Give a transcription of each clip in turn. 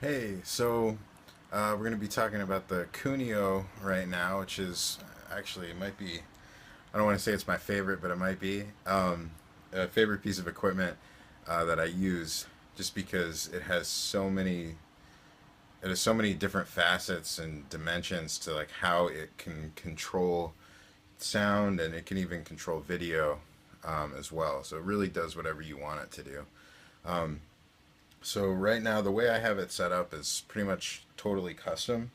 Hey, we're going to be talking about the Quneo right now, which is actually it might be. I don't want to say it's my favorite, but it might be a favorite piece of equipment that I use, just because it has so many different facets and dimensions to like how it can control sound, and it can even control video as well. So it really does whatever you want it to do. Um, So right now, the way I have it set up is pretty much totally custom.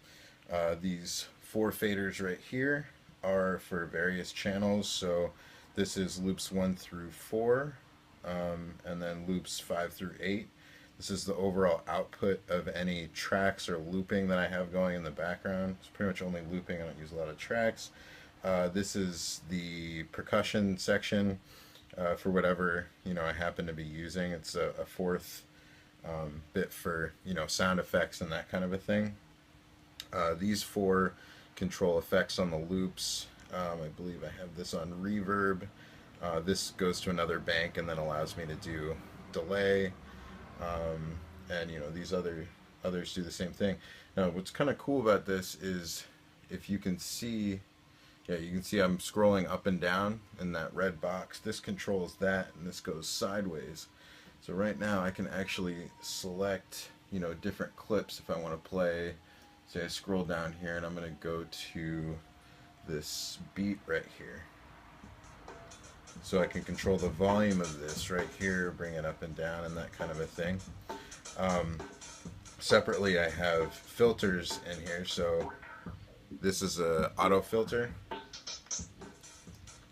These four faders right here are for various channels. So this is loops 1 through 4, and then loops 5 through 8. This is the overall output of any tracks or looping that I have going in the background. It's pretty much only looping. I don't use a lot of tracks. This is the percussion section for whatever I happen to be using. It's a fourth bit for sound effects and that kind of a thing. These four control effects on the loops. I believe I have this on reverb. This goes to another bank and then allows me to do delay, and these others do the same thing. Now what's kind of cool about this is, if you can see, you can see I'm scrolling up and down in that red box. This controls that, and this goes sideways. So right now I can actually select, different clips if I want to play. Say I scroll down here and I'm going to go to this beat right here. So I can control the volume of this right here, bring it up and down and that kind of a thing. Separately I have filters in here. So this is a auto filter.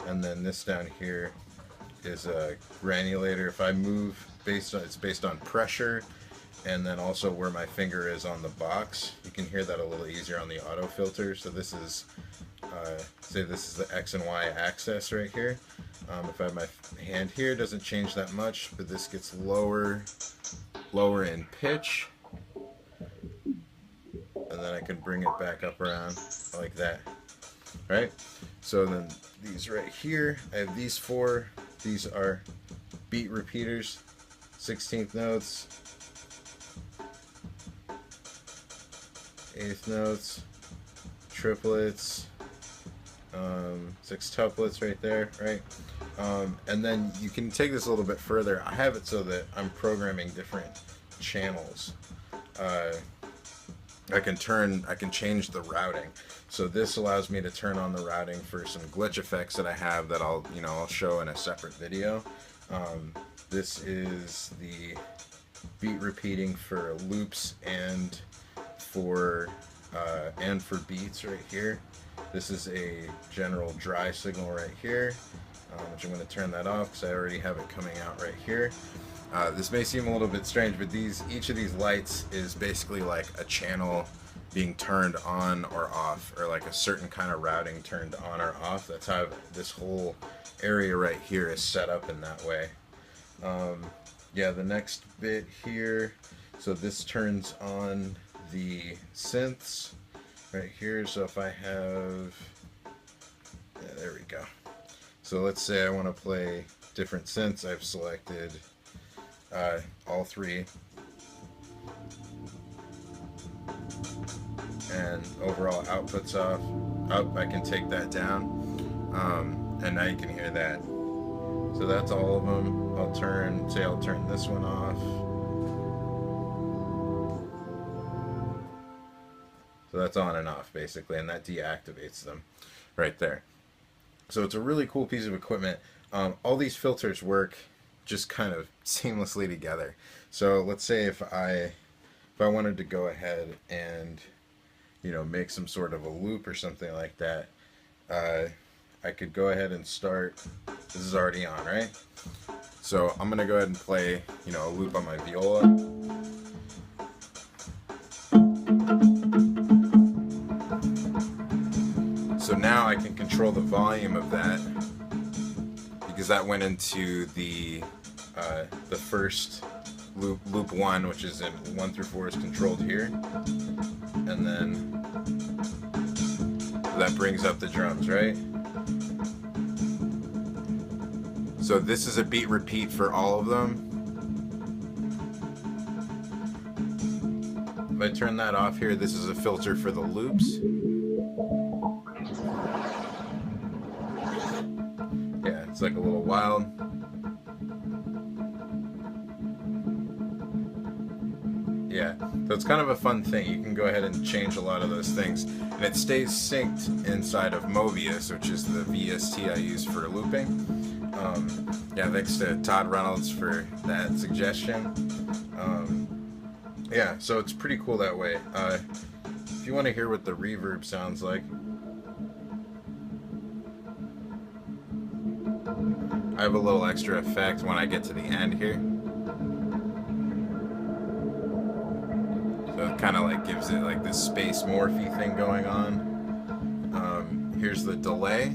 And then this down here is a granulator. If I move, it's based on pressure, and then also where my finger is on the box. You can hear that a little easier on the auto filter. So this is, say this is the X and Y axis right here. If I have my hand here, it doesn't change that much, but this gets lower in pitch, and then I can bring it back up around like that. Right? So then these right here, I have these four. These are beat repeaters, 16th notes, 8th notes, triplets, sextuplets right there, right? And then you can take this a little bit further. I have it so that I'm programming different channels. I can change the routing. So this allows me to turn on the routing for some glitch effects that I have that I'll show in a separate video. This is the beat repeating for loops and for beats right here. This is a general dry signal right here, which I'm going to turn that off because I already have it coming out right here. This may seem a little bit strange, but each of these lights is basically like a channel being turned on or off, or like a certain kind of routing turned on or off. That's how this whole area right here is set up in that way. Yeah, the next bit here, so this turns on the synths right here. So if I have, there we go. So let's say I want to play different synths. I've selected all three, and overall output's off. I can take that down, and now you can hear that. So that's all of them. I'll turn this one off. So that's on and off basically, and that deactivates them right there. So it's a really cool piece of equipment. All these filters work just kind of seamlessly together. So let's say if I wanted to go ahead and make some sort of a loop or something like that, I could go ahead and start. This is already on, right? So I'm gonna go ahead and play a loop on my viola. So now I can control the volume of that, because that went into the first loop 1, which is in 1 through 4 is controlled here, and then that brings up the drums, right? So this is a beat repeat for all of them. I turn that off here, this is a filter for the loops. Yeah, it's like a little wild. Yeah, so it's kind of a fun thing. You can go ahead and change a lot of those things. And it stays synced inside of Mobius, which is the VST I use for looping. Yeah, thanks to Todd Reynolds for that suggestion. Yeah, so it's pretty cool that way. If you want to hear what the reverb sounds like, I have a little extra effect when I get to the end here. So it kind of like gives it like this space morphy thing going on. Here's the delay.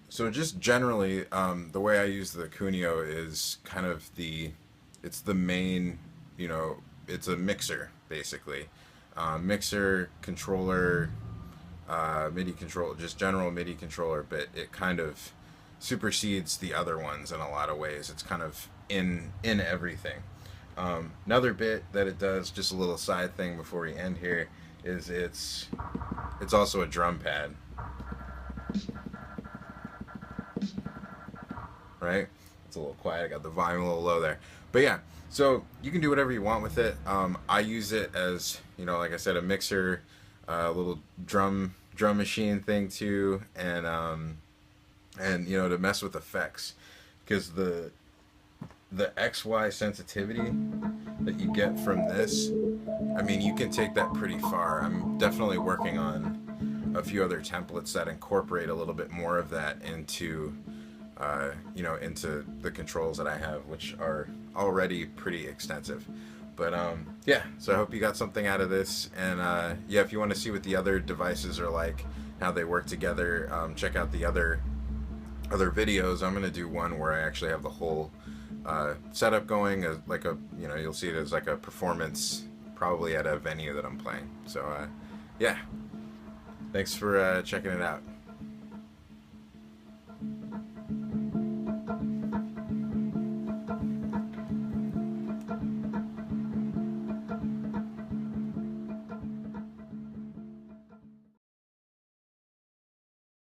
So just generally, the way I use the Quneo is kind of it's the main, you know, it's a mixer, basically. Mixer, controller, MIDI controller, just general MIDI controller, but it kind of supersedes the other ones in a lot of ways. It's kind of in everything. Another bit that it does, just a little side thing before we end here, is it's also a drum pad. Right? It's a little quiet. I got the volume a little low there. But yeah, so you can do whatever you want with it. I use it as, you know, like I said, a mixer, a little drum machine thing too, and you know, to mess with effects, because the XY sensitivity that you get from this, I mean, you can take that pretty far. I'm definitely working on a few other templates that incorporate a little bit more of that into you know, into the controls that I have, which are already pretty extensive. But yeah, so I hope you got something out of this. And yeah, if you want to see what the other devices are like, how they work together, check out the other videos. I'm gonna do one where I actually have the whole setup going, as like a, you know, you'll see it as like a performance, probably at a venue that I'm playing. So yeah, thanks for checking it out.